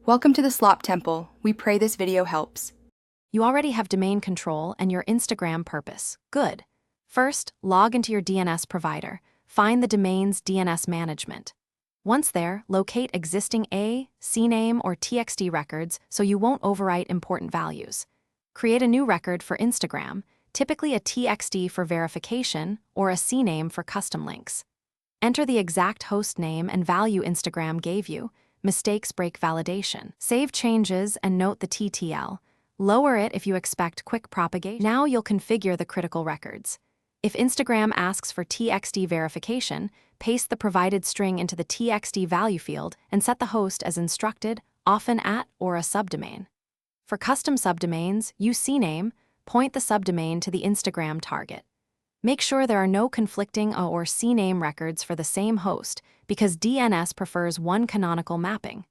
Welcome to the Slop Temple. We pray this video helps. You already have domain control and your Instagram purpose. Good. First, log into your DNS provider. Find the domain's DNS management. Once there, locate existing A, CNAME, or TXT records so you won't overwrite important values. Create a new record for Instagram, typically a TXT for verification or a CNAME for custom links. Enter the exact host name and value Instagram gave you. Mistakes break validation. Save changes and note the TTL. Lower it if you expect quick propagation. Now you'll configure the critical records. If Instagram asks for TXT verification, paste the provided string into the TXT value field and set the host as instructed, often at or a subdomain. For custom subdomains, use CNAME, point the subdomain to the Instagram target. Make sure there are no conflicting A or CNAME records for the same host because DNS prefers one canonical mapping.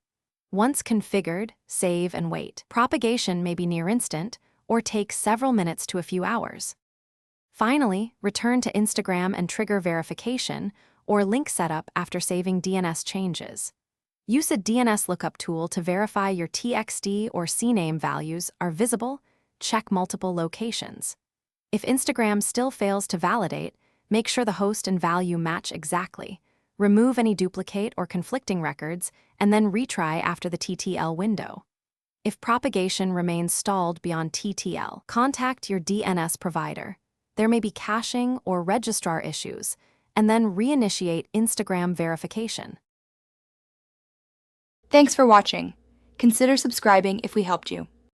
Once configured, save and wait. Propagation may be near instant or take several minutes to a few hours. Finally, return to Instagram and trigger verification or link setup after saving DNS changes. Use a DNS lookup tool to verify your TXT or CNAME values are visible. Check multiple locations. If Instagram still fails to validate, make sure the host and value match exactly. Remove any duplicate or conflicting records, and then retry after the TTL window. If propagation remains stalled beyond TTL, contact your DNS provider. There may be caching or registrar issues, and then reinitiate Instagram verification. Thanks for watching. Consider subscribing if we helped you.